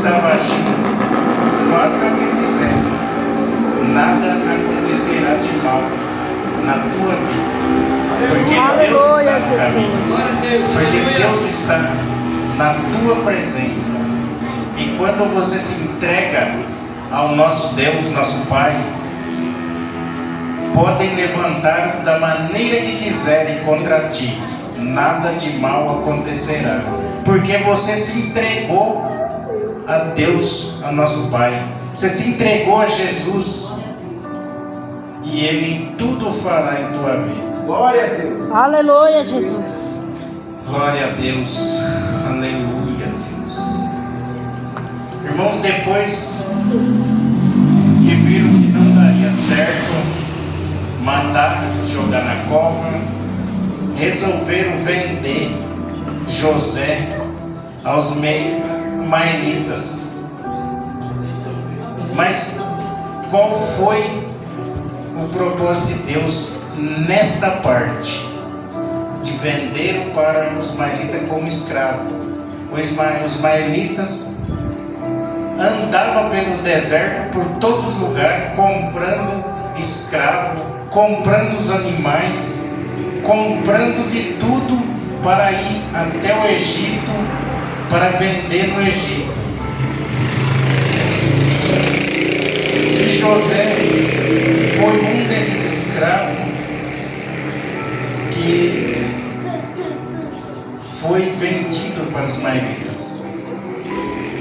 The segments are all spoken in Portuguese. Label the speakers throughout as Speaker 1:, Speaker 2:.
Speaker 1: estava agindo, faça o que fizer, nada acontecerá de mal na tua vida, porque Deus está no caminho, porque Deus está na tua presença. E quando você se entrega ao nosso Deus, nosso Pai, podem levantar da maneira que quiserem contra ti, nada de mal acontecerá, porque você se entregou a Deus, a nosso Pai. Você se entregou a Jesus, e Ele tudo fará em tua vida.
Speaker 2: Glória a Deus.
Speaker 3: Aleluia, Jesus.
Speaker 1: Glória a Deus. Aleluia, Deus. Irmãos, depois que viram que não daria certo matar, jogar na cova, resolveram vender José aos maelitas. Mas qual foi o propósito de Deus nesta parte? De vender para os maelitas como escravo. Os maelitas andavam pelo deserto, por todos os lugares, comprando escravo, comprando os animais, comprando de tudo para ir até o Egito, para vender no Egito. E José foi um desses escravos que foi vendido para os maelitas,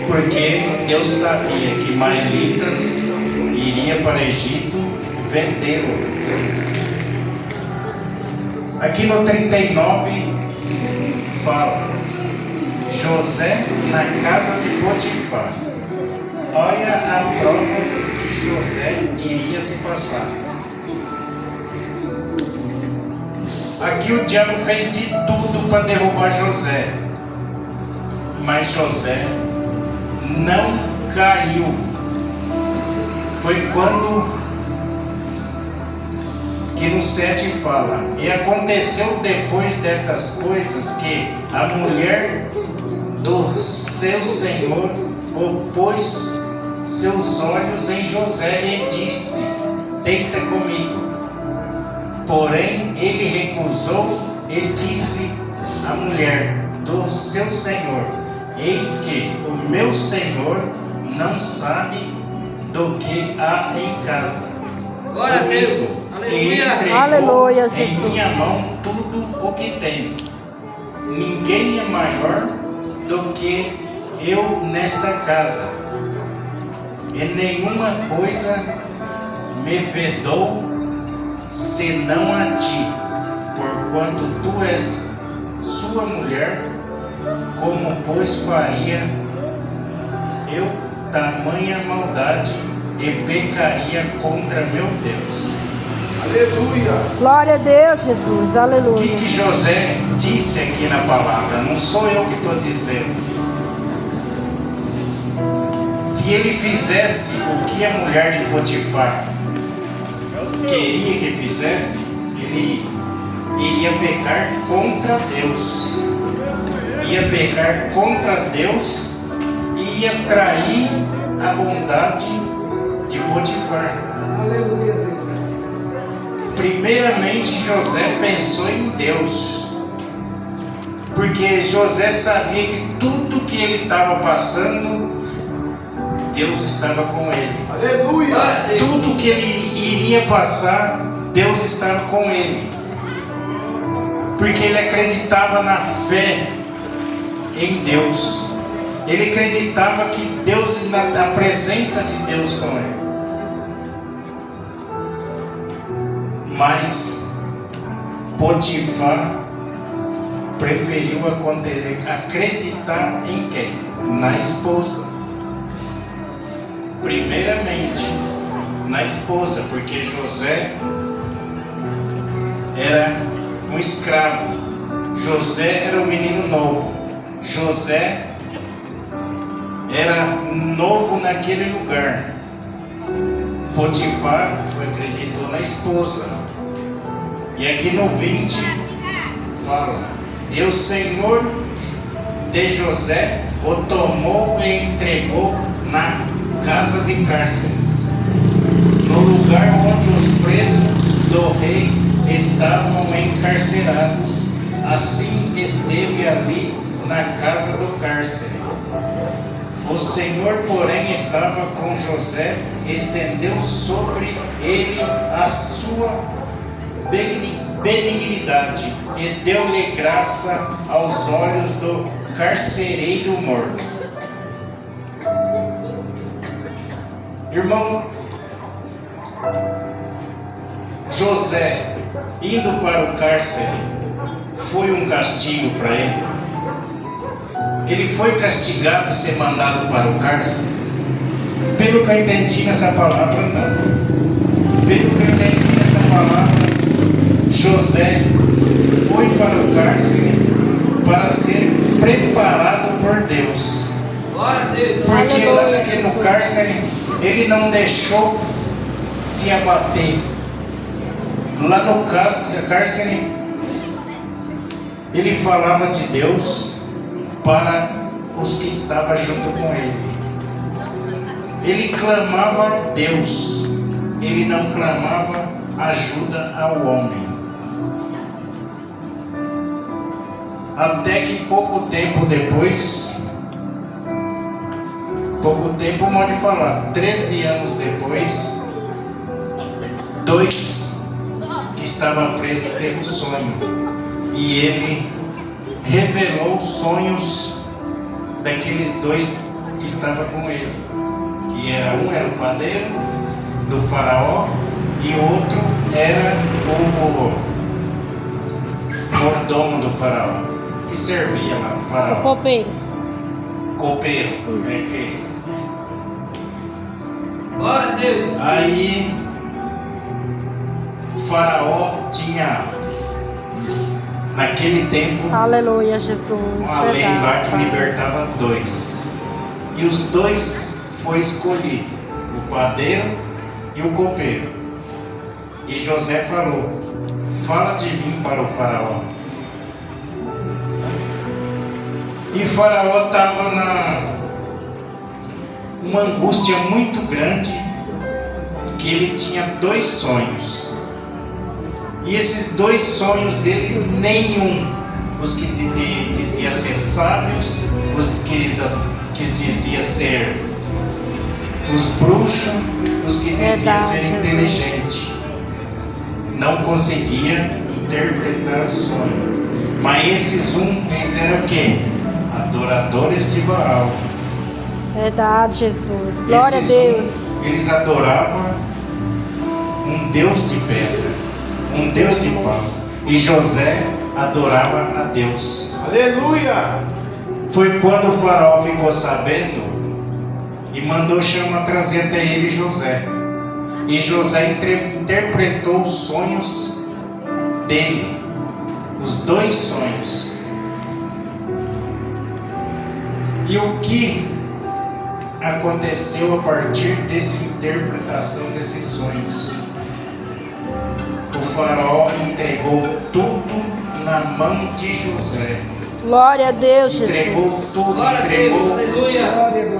Speaker 1: porque Deus sabia que maelitas iria para o Egito vendê-lo. Aqui no 39 fala José na casa de Potifar. Olha a prova que José iria se passar. Aqui o diabo fez de tudo para derrubar José, mas José não caiu. Foi quando que no 7 fala: e aconteceu depois dessas coisas que a mulher do seu senhor opôs seus olhos em José e disse: deita comigo. Porém ele recusou e disse à mulher do seu senhor: eis que o meu senhor não sabe do que há em casa.
Speaker 4: Glória a Deus. Aleluia.
Speaker 3: Aleluia,
Speaker 1: Em
Speaker 3: Jesus.
Speaker 1: minha mão tudo o que tem. Ninguém é maior do que eu nesta casa, e nenhuma coisa me vedou senão a ti, porquanto tu és sua mulher. Como pois faria eu tamanha maldade e pecaria contra meu Deus?
Speaker 2: Aleluia.
Speaker 3: Glória a Deus, Jesus.
Speaker 1: O
Speaker 3: Aleluia.
Speaker 1: que José disse aqui na palavra? Não sou eu que estou dizendo. Se ele fizesse o que a mulher de Potifar queria que fizesse, ele iria pecar contra Deus. Ia pecar contra Deus e ia trair a bondade de Potifar. Primeiramente, José pensou em Deus, porque José sabia que tudo que ele estava passando, Deus estava com ele.
Speaker 2: Aleluia.
Speaker 1: Tudo que ele iria passar, Deus estava com ele, porque ele acreditava na fé em Deus. Ele acreditava que Deus, na presença de Deus com ele. Mas Potifar preferiu acreditar em quem? Na esposa. Primeiramente na esposa, porque José era um escravo. José era um menino novo. José era novo naquele lugar. Potifar acreditou na esposa. E aqui no 20 fala: e o Senhor de José, o tomou e entregou na casa de cárceres, no lugar onde os presos do rei estavam encarcerados. Assim esteve ali na casa do cárcere. O Senhor, porém, estava com José, estendeu sobre ele a sua benignidade e deu-lhe graça aos olhos do carcereiro morto. Irmão, José indo para o cárcere foi um castigo para ele. Ele foi castigado ser mandado para o cárcere? Pelo que eu entendi nessa palavra, não. Pelo que eu entendi nessa palavra, José foi para o cárcere para ser preparado por Deus.
Speaker 4: Glória a Deus.
Speaker 1: Porque lá no cárcere ele não deixou se abater. Lá no cárcere ele falava de Deus para os que estavam junto com ele. Ele clamava a Deus, ele não clamava ajuda ao homem. Até que pouco tempo depois, pode falar, 13 anos depois, 2 que estavam presos teve um sonho, e ele revelou os sonhos daqueles 2 que estavam com ele, que era o padeiro do faraó e o outro era o mordomo do faraó, que servia lá o faraó. Copeiro.
Speaker 4: Glória a Deus.
Speaker 1: Aí o faraó tinha naquele tempo
Speaker 3: Aleluia, Jesus.
Speaker 1: uma lei lá que libertava 2. E os 2 foi escolhido, o padeiro e o copeiro. E José falou: fala de mim para o faraó. E o faraó estava uma angústia muito grande, que ele tinha 2 sonhos. E esses 2 sonhos dele, nenhum, os que dizia ser sábios, os que dizia ser os bruxos, os que dizia ser inteligente, não conseguia interpretar o sonho. Mas esses eles eram o quê? Adoradores de Baal.
Speaker 3: Verdade, Jesus. Glória a Deus.
Speaker 1: Eles adoravam um Deus de pedra, um Deus de pau. E José adorava a Deus.
Speaker 2: Aleluia!
Speaker 1: Foi quando o faraó ficou sabendo e mandou trazer até ele José. E José interpretou os sonhos dele, os 2 sonhos. E o que aconteceu a partir dessa interpretação desses sonhos? O faraó entregou tudo na mão de José.
Speaker 3: Glória a Deus, Jesus.
Speaker 1: Entregou tudo,
Speaker 4: Glória a Deus.
Speaker 1: entregou
Speaker 4: Aleluia.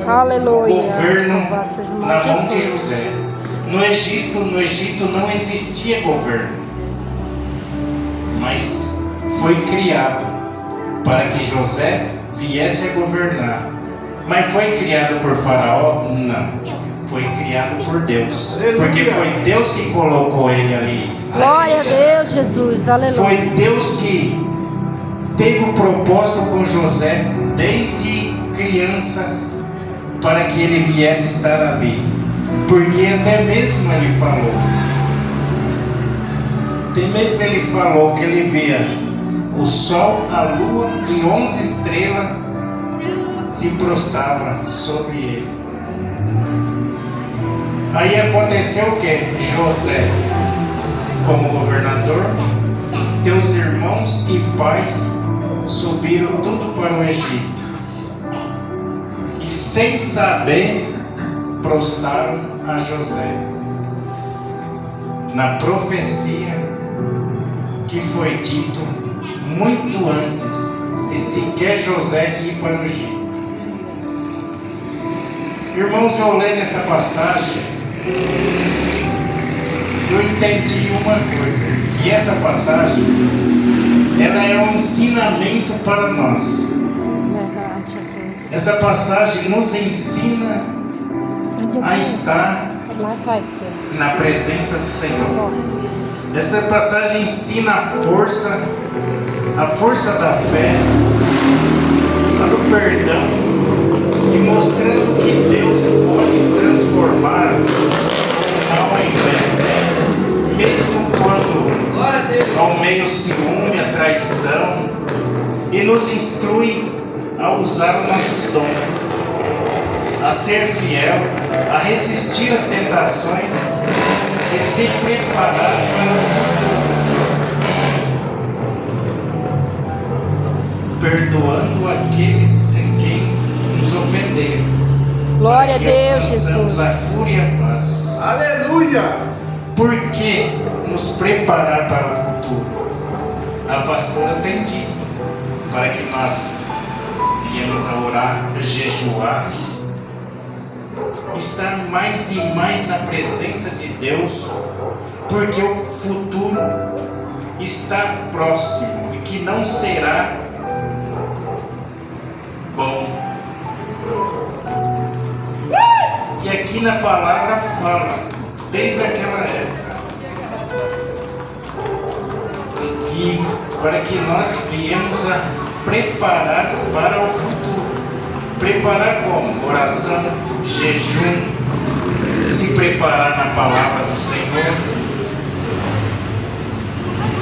Speaker 3: Aleluia.
Speaker 1: o governo
Speaker 3: Louvado seja o nome
Speaker 1: na
Speaker 3: de
Speaker 1: mão de
Speaker 3: Jesus.
Speaker 1: José. No Egito não existia governo, mas foi criado para que José viesse a governar. Mas foi criado por Faraó? Não. Foi criado por Deus. Porque foi Deus que colocou ele ali.
Speaker 3: Glória a Deus, Jesus. Aleluia.
Speaker 1: Foi Deus que teve o propósito com José desde criança para que ele viesse estar ali. Porque até mesmo ele falou que ele via o sol, a lua e 11 estrelas se prostravam sobre ele. Aí aconteceu o que? José, como governador, teus irmãos e pais subiram tudo para o Egito. E sem saber, prostraram a José. Na profecia que foi dito muito antes de sequer José ir para o Egito. Irmãos, eu leio essa passagem, eu entendi uma coisa, que essa passagem, ela é um ensinamento para nós.
Speaker 3: Verdade, Jesus.
Speaker 1: Essa passagem nos ensina a estar
Speaker 3: Lá atrás, filho.
Speaker 1: na presença do Senhor.
Speaker 3: Volta.
Speaker 1: Essa passagem ensina a força da fé, para o perdão, e mostrando que Deus pode transformar o mal em bem, mesmo quando
Speaker 4: Glória a Deus.
Speaker 1: ao meio ciúme, a traição, e nos instrui a usar os nossos dons, a ser fiel, a resistir às tentações e se preparar para o futuro, perdoando aqueles em quem nos ofenderam.
Speaker 3: Glória a
Speaker 1: para que
Speaker 3: Deus,
Speaker 1: alcançamos
Speaker 3: Jesus.
Speaker 1: a cura e a paz.
Speaker 2: Aleluia.
Speaker 1: Por que nos preparar para o futuro? A pastora tem dito para que nós viemos a orar, jejuar, estar mais e mais na presença de Deus, porque o futuro está próximo e que não será bom. E aqui na palavra fala, desde aquela época, e para que nós viemos a preparar para o futuro. Preparar como? Oração, jejum, se preparar na palavra do Senhor.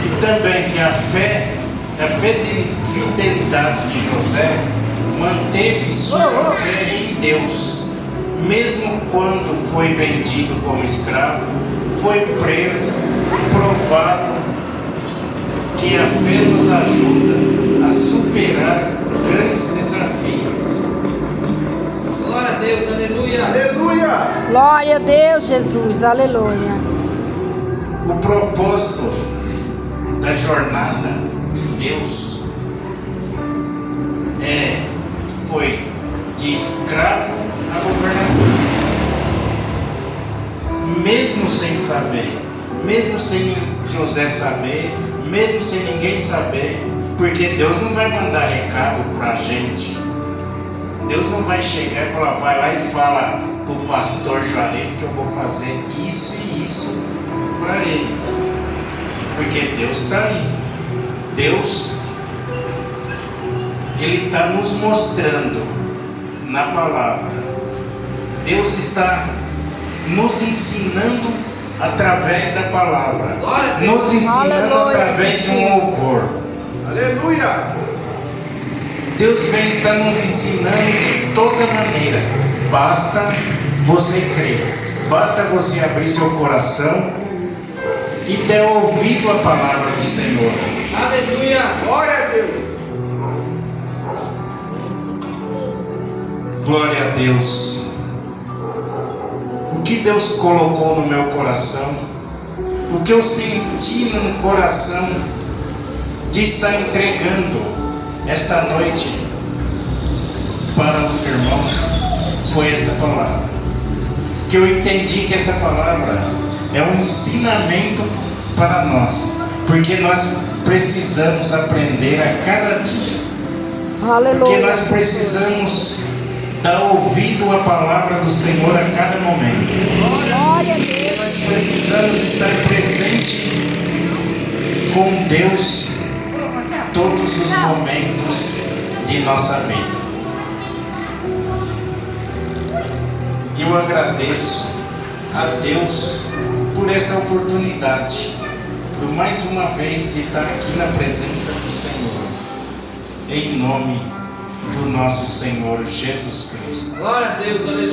Speaker 1: E também que a fidelidade de José manteve sua fé em Deus, mesmo quando foi vendido como escravo, foi preso, provado que a fé nos ajuda a superar grandes desafios.
Speaker 4: Glória a Deus, aleluia.
Speaker 2: Aleluia.
Speaker 3: Glória a Deus, Jesus. Aleluia.
Speaker 1: O propósito da jornada de Deus foi de escravo a governador. Mesmo sem saber, mesmo sem José saber, mesmo sem ninguém saber, porque Deus não vai mandar recado para a gente. Deus não vai chegar e falar, vai lá e fala para o pastor Juarez que eu vou fazer isso e isso para ele. Porque Deus está aí. Deus, Ele está nos mostrando na palavra. Deus está nos ensinando através da palavra.
Speaker 4: Glória a Deus.
Speaker 1: Nos ensinando
Speaker 3: Aleluia,
Speaker 1: através de um
Speaker 3: Jesus.
Speaker 1: louvor.
Speaker 2: Aleluia.
Speaker 1: Deus vem estar nos ensinando de toda maneira. Basta você crer. Basta você abrir seu coração e der ouvido à palavra do Senhor.
Speaker 4: Aleluia.
Speaker 2: Glória a Deus.
Speaker 1: Glória a Deus. O que Deus colocou no meu coração, o que eu senti no coração de estar entregando esta noite para os irmãos, foi esta palavra. Que eu entendi que esta palavra é um ensinamento para nós, porque nós precisamos aprender a cada dia.
Speaker 3: Aleluia.
Speaker 1: Porque nós precisamos dar ouvido à palavra do Senhor a cada momento.
Speaker 3: Glória a Deus.
Speaker 1: Nós precisamos estar presente com Deus todos os momentos de nossa vida. E eu agradeço a Deus por esta oportunidade, por mais uma vez de estar aqui na presença do Senhor, em nome do nosso Senhor Jesus Cristo.
Speaker 4: Glória a Deus, aleluia.